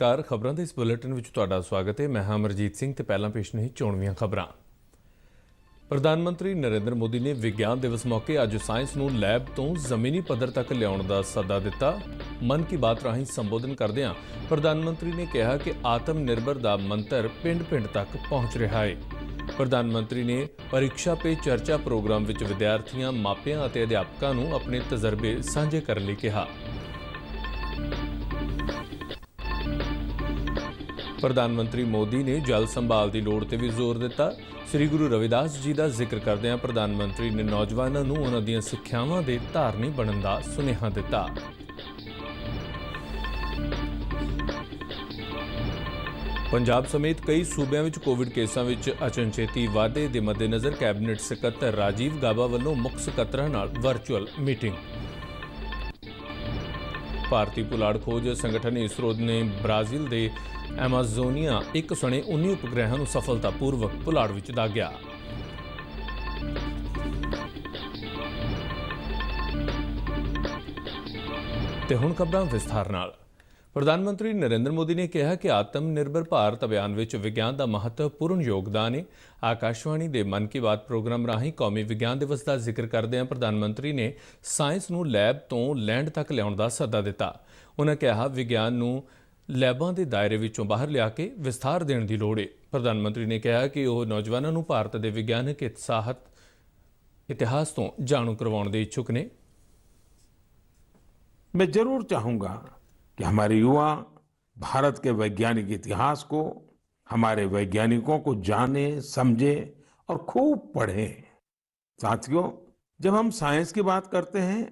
नमस्कार, खबरों के इस बुलेटिन में तुहाडा स्वागत है। मैं अमरजीत सिंह ते पहला पेश नहीं चोणवीं खबरां। प्रधानमंत्री नरेंद्र मोदी ने विज्ञान दिवस मौके अज साइंस नूं लैब तो जमीनी पद्धर तक लियाउण दा सद्दा दिता। मन की बात राहीं संबोधन करदिआं प्रधानमंत्री ने कहा कि आत्म निर्भर दा मंत्र पिंड-पिंड तक पहुंच रहा है। प्रधानमंत्री ने परीक्षा पे चर्चा प्रोग्राम विच विद्यार्थियों, मापियां अते अध्यापकां नूं अपने तजर्बे साझे करन लई कहा। प्रधानमंत्री मोदी ने जल संभाल की लोड़ ते भी जोर दिता। श्री गुरु रविदास जी का जिक्र करदिआं प्रधानमंत्री ने नौजवानों नूं उन्हां दीआं सिੱਖਿਆਵਾਂ दे धारनी बनन दा सुनेहा दिता। पंजाब समेत कई सूबਿਆਂ ਵਿੱਚ कोविड केसां ਵਿੱਚ अचनचेती वाधे ਦੇ मद्देनज़र कैबिनेट ਸਕੱਤਰ राजीव गाबा ਵੱਲੋਂ ਮੁੱਖ ਸਕੱਤਰਾਂ ਨਾਲ वर्चुअल मीटिंग। भारतीय पुलाड़ खोज संगठन इसरो ने ब्राजील के एमाजोनिया 1 सने 19 उपग्रहों को सफलतापूर्वक पुलाड़ विच दागिया। ते हुण खबरां विस्तार नाल। प्रधानमंत्री नरेंद्र मोदी ने कहा कि आत्मनिर्भर भारत अभियान में विज्ञान का महत्वपूर्ण योगदान है। आकाशवाणी के मन की बात प्रोग्राम राਹੀਂ कौमी विज्ञान दिवस का जिक्र करदਿਆਂ प्रधानमंत्री ने साइंस नूं लैब तो लैंड तक लियाउण का सद्दा दिता। उन्होंने कहा विज्ञान नूं लैबां के दायरे विचों बाहर लिया के विस्तार देने की लोड़ है। प्रधानमंत्री ने कहा कि वह नौजवानों नूं भारत के विज्ञानक इतिहास तो जाणू करवाउण दे इच्छुक ने। मैं जरूर चाहूंगा कि हमारे युवा भारत के वैज्ञानिक इतिहास को, हमारे वैज्ञानिकों को जाने, समझे और खूब पढ़ें। साथियों, जब हम साइंस की बात करते हैं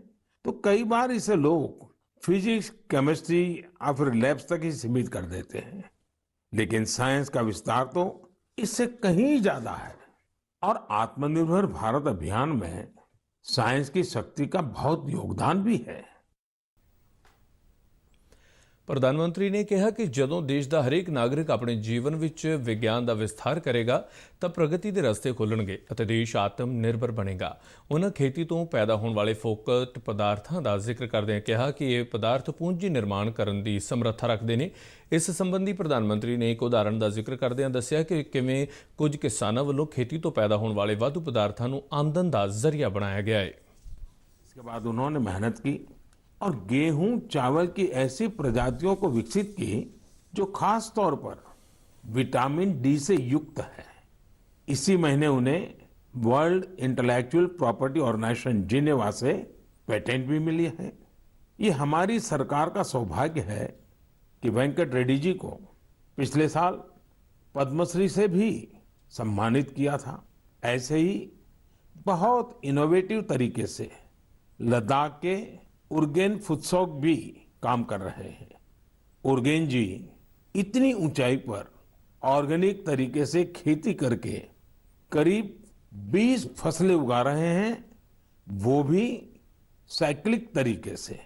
तो कई बार इसे लोग फिजिक्स, केमिस्ट्री या फिर लैब्स तक ही सीमित कर देते हैं, लेकिन साइंस का विस्तार तो इससे कहीं ज्यादा है। और आत्मनिर्भर भारत अभियान में साइंस की शक्ति का बहुत योगदान भी है। प्रधानमंत्री ने कहा कि जदों देश का हरेक नागरिक अपने जीवन विच विज्ञान का विस्तार करेगा तो प्रगति के रस्ते खुलणगे अते देश आत्मनिर्भर बनेगा। उन्होंने खेती तो पैदा होने वाले फोकट पदार्थों का जिक्र करदਿਆਂ कहा कि ये पदार्थ पूंजी निर्माण करने की समर्था रखते हैं। इस संबंधी प्रधानमंत्री ने एक उदाहरण का जिक्र करदਿਆਂ दस्सिया कि किवें कुछ किसानों वालों खेती तो पैदा होने वाले वाधु पदार्थों को आमदन का जरिया बनाया गया है। इसके बाद उन्होंने मेहनत की और गेहूं, चावल की ऐसी प्रजातियों को विकसित की जो खास तौर पर विटामिन डी से युक्त है। इसी महीने उन्हें World Intellectual Property Organization Geneva से पेटेंट भी मिली है। ये हमारी सरकार का सौभाग्य है कि वेंकट रेड्डी जी को पिछले साल पद्मश्री से भी सम्मानित किया था। ऐसे ही बहुत इनोवेटिव तरीके से लद्दाख के उर्गेन फुत्सौग भी काम कर रहे हैं। उर्गेन जी इतनी ऊंचाई पर ऑर्गेनिक तरीके से खेती करके करीब 20 फसलें उगा रहे हैं, वो भी साइक्लिक तरीके से।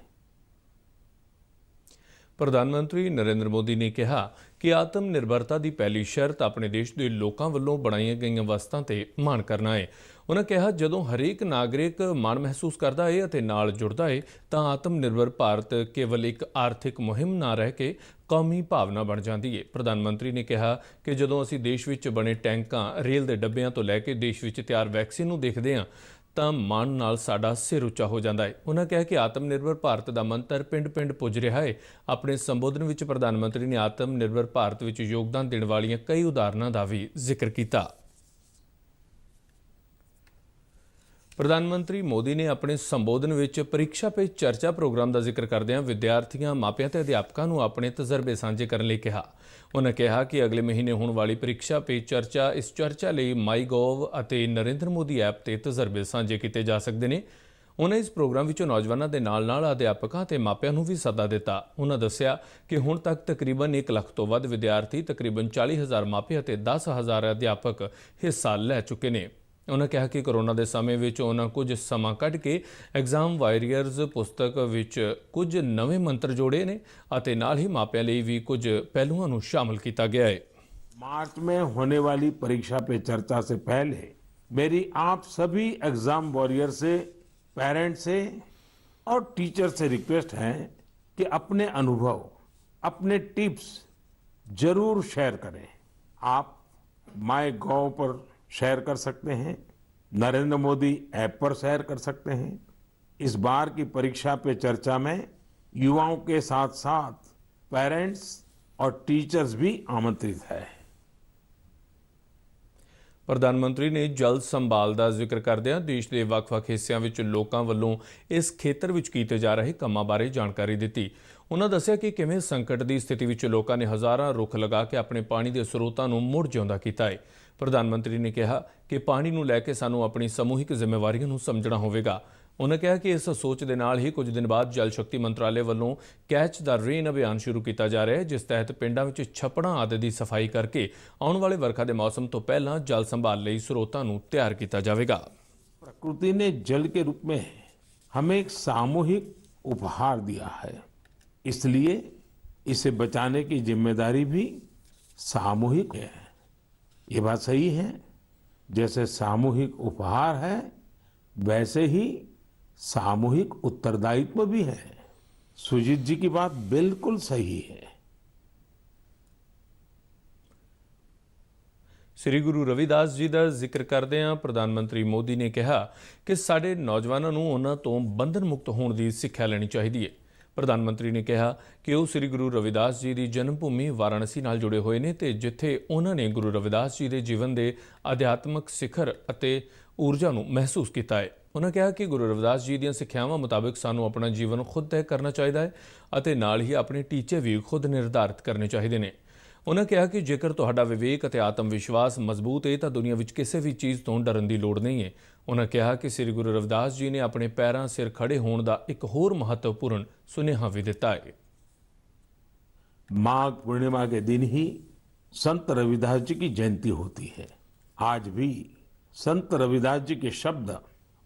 प्रधानमंत्री नरेंद्र मोदी ने कहा कि आत्मनिर्भरता की पहली शर्त अपने देश के लोगों वालों बनाई गई वस्तुओं ते मान करना है। उन्होंने कहा जदों हरेक नागरिक मान महसूस करता है और नाल जुड़ता है तो आत्मनिर्भर भारत केवल एक आर्थिक मुहिम ना रह के कौमी भावना बन जाती है। प्रधानमंत्री ने कहा कि जदों असीं देश विच बने टैंकां, रेल के डब्बिਆਂ तो लैके देश विच तैयार वैक्सीन नूं देखते हैं तो मान नाल साडा सिर उच्चा हो जाता है। उन्होंने कहा कि आत्मनिर्भर भारत का मंत्र पिंड-पिंड पुज रहा है। अपने संबोधन विच प्रधानमंत्री ने आत्मनिर्भर भारत विच योगदान देने वाली कई उदाहरणों का भी जिक्र किया। प्रधानमंत्री मोदी ने अपने संबोधन विच परीक्षा पे चर्चा प्रोग्राम का जिक्र करदਿਆਂ विद्यार्थियों, मापियां ते अध्यापकों को अपने तजर्बे साझे करने लई कहा। उन्होंने कहा कि अगले महीने होने वाली परीक्षा पे चर्चा इस चर्चा लिए माईगोव अते नरेंद्र मोदी ऐप ते तजर्बे साझे किए जा सकते हैं। उन्हें इस प्रोग्राम विचों नौजवानों के नाल अध्यापकों ते मापियां नूं भी सद्दा दिता। उन्होंने दस्सिया कि हुण तक तकरीबन 1 ਲੱਖ तो वध विद्यार्थी, तकरीबन 40,000 मापे अते 10,000 अध्यापक हिस्सा लै चुके हैं। उन्होंने कहा कि कोरोना के समय में उन्होंने कुछ समा कढ़ के एग्जाम वारियर्स पुस्तक विच कुछ नवे मंत्र जोड़े ने अते नाल ही मापियां लई भी कुछ पहलुओं नूं शामिल किया गया है। मार्च में होने वाली परीक्षा पे चर्चा से पहले मेरी आप सभी एग्जाम वॉरियर से, पेरेंट्स से और टीचर से रिक्वेस्ट है कि अपने अनुभव, अपने टिप्स जरूर शेयर करें। आप माय गॉव पर शेयर कर सकते हैं, नरेंद्र मोदी ऐप पर शेयर कर सकते हैं। इस बार की परीक्षा पे चर्चा में युवाओं के साथ साथ पेरेंट्स और टीचर्स भी आमंत्रित है। ਪ੍ਰਧਾਨ ਮੰਤਰੀ ਨੇ ਜਲ ਸੰਭਾਲ ਦਾ ਜ਼ਿਕਰ ਕਰਦਿਆਂ ਦੇਸ਼ ਦੇ ਵੱਖ-ਵੱਖ ਹਿੱਸਿਆਂ ਵਿੱਚ ਲੋਕਾਂ ਵੱਲੋਂ ਇਸ ਖੇਤਰ ਵਿੱਚ ਕੀਤੇ ਜਾ ਰਹੇ ਕੰਮਾਂ ਬਾਰੇ ਜਾਣਕਾਰੀ ਦਿੱਤੀ। ਉਹਨਾਂ ਦੱਸਿਆ ਕਿ ਕਿਵੇਂ ਸੰਕਟ ਦੀ ਸਥਿਤੀ ਵਿੱਚ ਲੋਕਾਂ ਨੇ ਹਜ਼ਾਰਾਂ ਰੁੱਖ ਲਗਾ ਕੇ ਆਪਣੇ ਪਾਣੀ ਦੇ ਸਰੋਤਾਂ ਨੂੰ ਮੁੜ ਜਿਉਂਦਾ ਕੀਤਾ ਹੈ। ਪ੍ਰਧਾਨ ਮੰਤਰੀ ਨੇ ਕਿਹਾ ਕਿ ਪਾਣੀ ਨੂੰ ਲੈ ਕੇ ਸਾਨੂੰ ਆਪਣੀ ਸਮੂਹਿਕ ਜ਼ਿੰਮੇਵਾਰੀਆਂ ਨੂੰ ਸਮਝਣਾ ਹੋਵੇਗਾ। ਉਹਨਾਂ ਕਿਹਾ ਕਿ ਇਸ ਸੋਚ ਦੇ ਨਾਲ ਹੀ ਕੁਝ ਦਿਨ ਬਾਅਦ ਜਲ ਸ਼ਕਤੀ ਮੰਤਰਾਲੇ ਵੱਲੋਂ ਕੈਚ ਦਾ ਰੇਨ ਅਭਿਆਨ ਸ਼ੁਰੂ ਕੀਤਾ ਜਾ ਰਿਹਾ ਹੈ, ਜਿਸ ਤਹਿਤ ਪਿੰਡਾਂ ਵਿੱਚ ਛੱਪੜਾਂ ਆਦਿ ਦੀ ਸਫਾਈ ਕਰਕੇ ਆਉਣ ਵਾਲੇ ਵਰਖਾ ਦੇ ਮੌਸਮ ਤੋਂ ਪਹਿਲਾਂ ਜਲ ਸੰਭਾਲ ਲਈ ਸਰੋਤਾਂ ਨੂੰ ਤਿਆਰ ਕੀਤਾ ਜਾਵੇਗਾ। प्रकृति ने जल के रूप में हमें एक सामूहिक उपहार दिया है, इसलिए इसे बचाने की जिम्मेदारी भी सामूहिक है। ये बात सही है, जैसे सामूहिक उपहार है वैसे ही सामूहिक उत्तरदायित्व भी है। सुजीत जी की बात बिल्कुल सही है। ਸ੍ਰੀ ਗੁਰੂ ਰਵਿਦਾਸ ਜੀ ਦਾ ਜ਼ਿਕਰ ਕਰਦਿਆਂ ਪ੍ਰਧਾਨ ਮੰਤਰੀ ਮੋਦੀ ਨੇ ਕਿਹਾ ਕਿ ਸਾਡੇ ਨੌਜਵਾਨਾਂ ਨੂੰ ਉਹਨਾਂ ਤੋਂ ਬੰਧਨ ਮੁਕਤ ਹੋਣ ਦੀ ਸਿੱਖਿਆ ਲੈਣੀ ਚਾਹੀਦੀ ਹੈ। ਪ੍ਰਧਾਨ ਮੰਤਰੀ ਨੇ ਕਿਹਾ ਕਿ ਉਹ ਸ੍ਰੀ ਗੁਰੂ ਰਵਿਦਾਸ ਜੀ ਦੀ ਜਨਮ ਭੂਮੀ ਵਾਰਾਣਸੀ ਨਾਲ ਜੁੜੇ ਹੋਏ ਨੇ ਤੇ ਜਿੱਥੇ ਉਹਨਾਂ ਨੇ ਗੁਰੂ ਰਵਿਦਾਸ ਜੀ ਦੇ ਜੀਵਨ ਦੇ ਅਧਿਆਤਮਕ ਸਿਖਰ ਅਤੇ ਊਰਜਾ ਨੂੰ ਮਹਿਸੂਸ ਕੀਤਾ ਹੈ। ਉਹਨਾਂ ਕਿਹਾ ਕਿ ਗੁਰੂ ਰਵਿਦਾਸ ਜੀ ਦੀਆਂ ਸਿੱਖਿਆਵਾਂ ਮੁਤਾਬਕ ਸਾਨੂੰ ਆਪਣਾ ਜੀਵਨ ਖੁਦ ਤੈਅ ਕਰਨਾ ਚਾਹੀਦਾ ਹੈ ਅਤੇ ਨਾਲ ਹੀ ਆਪਣੇ ਟੀਚੇ ਵੀ ਖੁਦ ਨਿਰਧਾਰਿਤ ਕਰਨੇ ਚਾਹੀਦੇ ਨੇ। ਉਹਨਾਂ ਕਿਹਾ ਕਿ ਜੇਕਰ ਤੁਹਾਡਾ ਵਿਵੇਕ ਅਤੇ ਆਤਮ ਵਿਸ਼ਵਾਸ ਮਜ਼ਬੂਤ ਹੈ ਤਾਂ ਦੁਨੀਆ ਵਿੱਚ ਕਿਸੇ ਵੀ ਚੀਜ਼ ਤੋਂ ਡਰਨ ਦੀ ਲੋੜ ਨਹੀਂ ਹੈ। ਉਹਨਾਂ ਕਿਹਾ ਕਿ ਸ੍ਰੀ ਗੁਰੂ ਰਵਿਦਾਸ ਜੀ ਨੇ ਆਪਣੇ ਪੈਰਾਂ ਸਿਰ ਖੜੇ ਹੋਣ ਦਾ ਇੱਕ ਹੋਰ ਮਹੱਤਵਪੂਰਨ ਸੁਨੇਹਾ ਵੀ ਦਿੱਤਾ ਹੈ। माघ पूर्णिमा के दिन ही संत रविदास जी की जयंती होती है। आज भी संत रविदास जी के शब्द,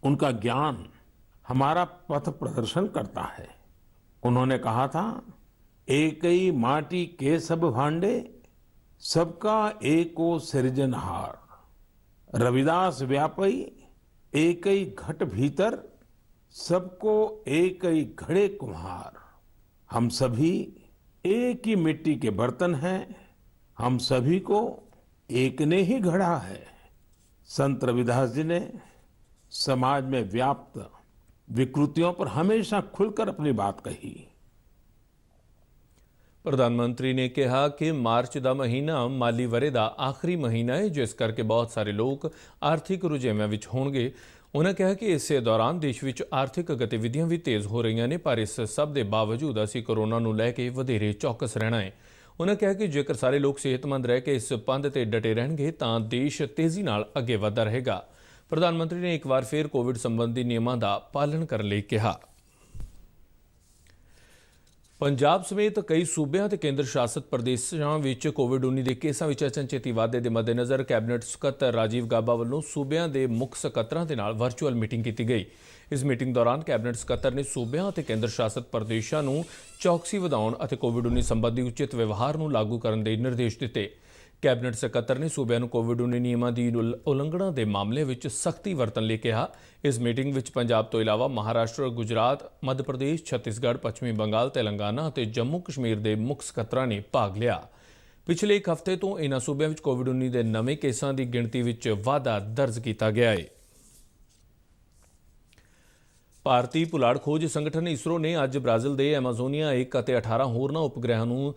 उनका ज्ञान हमारा पथ प्रदर्शन करता है। उन्होंने कहा था, एक ही माटी के सब भांडे, सबका एको सृजनहार। रविदास व्यापई एक ही घट भीतर, सबको एक ही घड़े कुम्हार। हम सभी एक ही मिट्टी के बर्तन हैं, हम सभी को एक ने ही गढ़ा है। संत रविदास जी ने समाज में व्याप्त विकृतियों पर हमेशा खुलकर अपनी बात कही। ਪ੍ਰਧਾਨ ਮੰਤਰੀ ਨੇ ਕਿਹਾ ਕਿ ਮਾਰਚ ਦਾ ਮਹੀਨਾ ਮਾਲੀ ਵਰ੍ਹੇ ਦਾ ਆਖਰੀ ਮਹੀਨਾ ਹੈ, ਜਿਸ ਕਰਕੇ ਬਹੁਤ ਸਾਰੇ ਲੋਕ ਆਰਥਿਕ ਰੁਝੇਵਿਆਂ ਵਿੱਚ ਹੋਣਗੇ। ਉਹਨਾਂ ਕਿਹਾ ਕਿ ਇਸੇ ਦੌਰਾਨ ਦੇਸ਼ ਵਿੱਚ ਆਰਥਿਕ ਗਤੀਵਿਧੀਆਂ ਵੀ ਤੇਜ਼ ਹੋ ਰਹੀਆਂ ਨੇ, ਪਰ ਇਸ ਸਭ ਦੇ ਬਾਵਜੂਦ ਅਸੀਂ ਕੋਰੋਨਾ ਨੂੰ ਲੈ ਕੇ ਵਧੇਰੇ ਚੌਕਸ ਰਹਿਣਾ ਹੈ। ਉਹਨਾਂ ਕਿਹਾ ਕਿ ਜੇਕਰ ਸਾਰੇ ਲੋਕ ਸਿਹਤਮੰਦ ਰਹਿ ਕੇ ਇਸ ਪੰਧ ਤੇ ਡਟੇ ਰਹਿਣਗੇ ਤਾਂ ਦੇਸ਼ ਤੇਜ਼ੀ ਨਾਲ ਅੱਗੇ ਵਧਦਾ ਰਹੇਗਾ। ਪ੍ਰਧਾਨ ਮੰਤਰੀ ਨੇ ਇੱਕ ਵਾਰ ਫਿਰ ਕੋਵਿਡ ਸੰਬੰਧੀ ਨਿਯਮਾਂ ਦਾ ਪਾਲਣ ਕਰਨ ਲਈ ਕਿਹਾ। ਪੰਜਾਬ ਸਮੇਤ ਕਈ ਸੂਬਿਆਂ ਤੇ ਕੇਂਦਰ ਸ਼ਾਸਤ ਪ੍ਰਦੇਸ਼ਾਂ ਵਿੱਚ ਕੋਵਿਡ-19 ਦੇ ਕੇਸਾਂ ਵਿੱਚ ਅਚਨਚੇਤੀ ਵਾਧੇ ਦੇ ਮੱਦੇਨਜ਼ਰ ਕੈਬਨਿਟ ਸਕੱਤਰ ਰਾਜੀਵ ਗਾਬਾ ਵੱਲੋਂ ਸੂਬਿਆਂ ਦੇ ਮੁੱਖ ਸਕੱਤਰਾਂ ਦੇ ਨਾਲ ਵਰਚੁਅਲ ਮੀਟਿੰਗ ਕੀਤੀ ਗਈ। ਇਸ ਮੀਟਿੰਗ ਦੌਰਾਨ ਕੈਬਨਿਟ ਸਕੱਤਰ ਨੇ ਸੂਬਿਆਂ ਅਤੇ ਕੇਂਦਰ ਸ਼ਾਸਤ ਪ੍ਰਦੇਸ਼ਾਂ ਨੂੰ ਚੌਕਸੀ ਵਧਾਉਣ ਅਤੇ ਕੋਵਿਡ-19 ਸੰਬੰਧੀ ਉਚਿਤ ਵਿਵਹਾਰ ਨੂੰ ਲਾਗੂ ਕਰਨ ਦੇ ਨਿਰਦੇਸ਼ ਦਿੱਤੇ। ਕੈਬਨਿਟ ਸਕੱਤਰ ਨੇ ਸੂਬਿਆਂ ਨੂੰ ਕੋਵਿਡ-19 ਨਿਯਮਾਂ ਦੀ ਉਲੰਘਣਾ ਦੇ ਮਾਮਲੇ ਵਿੱਚ ਸਖਤੀ ਵਰਤਣ ਲਈ ਕਿਹਾ। ਇਸ ਮੀਟਿੰਗ ਵਿੱਚ ਪੰਜਾਬ ਤੋਂ ਇਲਾਵਾ ਮਹਾਰਾਸ਼ਟਰ, ਗੁਜਰਾਤ, ਮੱਧ ਪ੍ਰਦੇਸ਼, ਛੱਤੀਸਗੜ੍ਹ, ਪੱਛਮੀ ਬੰਗਾਲ, ਤੇਲੰਗਾਨਾ ਅਤੇ ਜੰਮੂ ਕਸ਼ਮੀਰ ਦੇ ਮੁੱਖ ਸਕੱਤਰਾਂ ਨੇ ਭਾਗ ਲਿਆ। ਪਿਛਲੇ ਇੱਕ ਹਫ਼ਤੇ ਤੋਂ ਇਨ੍ਹਾਂ ਸੂਬਿਆਂ ਵਿੱਚ ਕੋਵਿਡ-19 ਦੇ ਨਵੇਂ ਕੇਸਾਂ ਦੀ ਗਿਣਤੀ ਵਿੱਚ ਵਾਧਾ ਦਰਜ ਕੀਤਾ ਗਿਆ ਹੈ। ਭਾਰਤੀ ਪੁਲਾੜ ਖੋਜ ਸੰਗਠਨ ਇਸਰੋ ਨੇ ਅੱਜ ਬ੍ਰਾਜ਼ੀਲ ਦੇ ਐਮਾਜ਼ੋਨੀਆ 1 ਅਤੇ 18 ਹੋਰਨਾਂ ਉਪਗ੍ਰਹਿਾਂ ਨੂੰ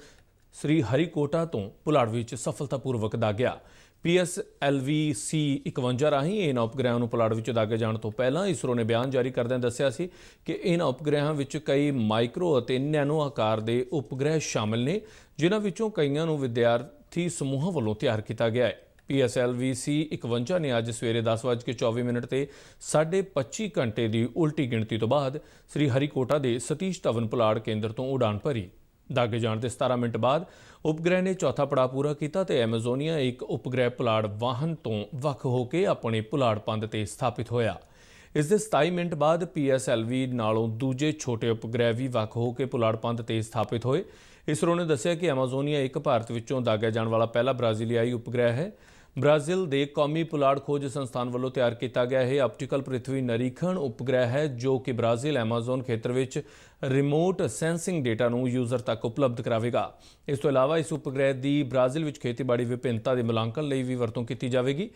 ਸ੍ਰੀ ਹਰੀਕੋਟਾ ਤੋਂ ਪੁਲਾੜ ਵਿੱਚ ਸਫਲਤਾਪੂਰਵਕ ਦਾਗਿਆ। PSLV-C 51 ਰਾਹੀਂ ਇਹਨਾਂ ਉਪਗ੍ਰਹਿਾਂ ਨੂੰ ਪੁਲਾੜ ਵਿੱਚ ਦਾਗੇ ਜਾਣ ਤੋਂ ਪਹਿਲਾਂ ਇਸਰੋ ਨੇ ਬਿਆਨ ਜਾਰੀ ਕਰਦਿਆਂ ਦੱਸਿਆ ਸੀ ਕਿ ਇਹਨਾਂ ਉਪਗ੍ਰਹਿਾਂ ਵਿੱਚ ਕਈ ਮਾਈਕਰੋ ਅਤੇ ਨੈਨੋ ਆਕਾਰ ਦੇ ਉਪਗ੍ਰਹਿ ਸ਼ਾਮਲ ਨੇ, ਜਿਨ੍ਹਾਂ ਵਿੱਚੋਂ ਕਈਆਂ ਨੂੰ ਵਿਦਿਆਰਥੀ ਸਮੂਹਾਂ ਵੱਲੋਂ ਤਿਆਰ ਕੀਤਾ ਗਿਆ ਹੈ। PSLV-C 51 ਨੇ ਅੱਜ ਸਵੇਰੇ 10:24 ਤੇ 25.5 ਘੰਟੇ ਦੀ ਉਲਟੀ ਗਿਣਤੀ ਤੋਂ ਬਾਅਦ ਸ੍ਰੀ ਹਰੀਕੋਟਾ ਦੇ ਸਤੀਸ਼ ਧਵਨ ਪੁਲਾੜ ਕੇਂਦਰ ਤੋਂ ਉਡਾਨ ਭਰੀ। ਦਾਗੇ ਜਾਣ ਦੇ 17 ਮਿੰਟ ਬਾਅਦ ਉਪਗ੍ਰਹਿ ਨੇ ਚੌਥਾ ਪੜਾਅ ਪੂਰਾ ਕੀਤਾ ਤੇ ਐਮਾਜ਼ੋਨੀਆ ਇੱਕ ਉਪਗ੍ਰਹਿ ਪੁਲਾੜ ਵਾਹਨ ਤੋਂ ਵੱਖ ਹੋ ਕੇ ਆਪਣੇ ਪੁਲਾੜ ਪੰਧ ਤੇ ਸਥਾਪਿਤ ਹੋਇਆ। ਇਸ ਦੇ 27 ਮਿੰਟ ਬਾਅਦ PSLV ਨਾਲੋਂ ਦੂਜੇ ਛੋਟੇ ਉਪਗ੍ਰਹਿ ਵੀ ਵੱਖ ਹੋ ਕੇ ਪੁਲਾੜ ਪੰਧ ਤੇ ਸਥਾਪਿਤ ਹੋਏ। ਇਸਰੋ ਨੇ ਦੱਸਿਆ ਕਿ ਐਮਾਜ਼ੋਨੀਆ ਇੱਕ ਭਾਰਤ ਵਿੱਚੋਂ ਦਾਗਿਆ ਜਾਣ ਵਾਲਾ ਪਹਿਲਾ ਬ੍ਰਾਜ਼ੀਲੀਆਈ ਉਪਗ੍ਰਹਿ ਹੈ। ਬ੍ਰਾਜ਼ੀਲ ਦੇ ਕੌਮੀ ਪੁਲਾੜ ਖੋਜ ਸੰਸਥਾਨ ਵੱਲੋਂ ਤਿਆਰ ਕੀਤਾ ਗਿਆ ਇਹ ਆਪਟੀਕਲ ਪ੍ਰਿਥਵੀ ਨਿਰੀਖਣ ਉਪਗ੍ਰਹਿ ਹੈ ਜੋ ਕਿ ਬ੍ਰਾਜ਼ੀਲ ਐਮਾਜ਼ਨ ਖੇਤਰ ਵਿੱਚ ਰਿਮੋਟ ਸੈਂਸਿੰਗ ਡੇਟਾ ਨੂੰ ਯੂਜ਼ਰ ਤੱਕ ਉਪਲਬਧ ਕਰਾਵੇਗਾ। ਇਸ ਤੋਂ ਇਲਾਵਾ ਇਸ ਉਪਗ੍ਰਹਿ ਦੀ ਬ੍ਰਾਜ਼ੀਲ ਵਿੱਚ ਖੇਤੀਬਾੜੀ ਵਿਭਿੰਨਤਾ ਦੇ ਮੁਲਾਂਕਣ ਲਈ ਵੀ ਵਰਤੋਂ ਕੀਤੀ ਜਾਵੇਗੀ।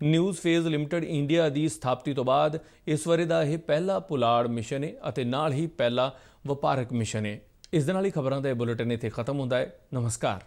ਨਿਊਜ਼ ਫੇਜ਼ ਲਿਮਟਿਡ ਇੰਡੀਆ ਦੀ ਸਥਾਪਤੀ ਤੋਂ ਬਾਅਦ ਇਸ ਬਾਰੇ ਦਾ ਇਹ ਪਹਿਲਾ ਪੁਲਾੜ ਮਿਸ਼ਨ ਹੈ ਅਤੇ ਨਾਲ ਹੀ ਪਹਿਲਾ ਵਪਾਰਕ ਮਿਸ਼ਨ ਹੈ। ਇਸ ਦੇ ਨਾਲ ਹੀ ਖਬਰਾਂ ਦਾ ਇਹ ਬੁਲੇਟਿਨ ਇੱਥੇ ਖਤਮ ਹੁੰਦਾ ਹੈ। ਨਮਸਕਾਰ।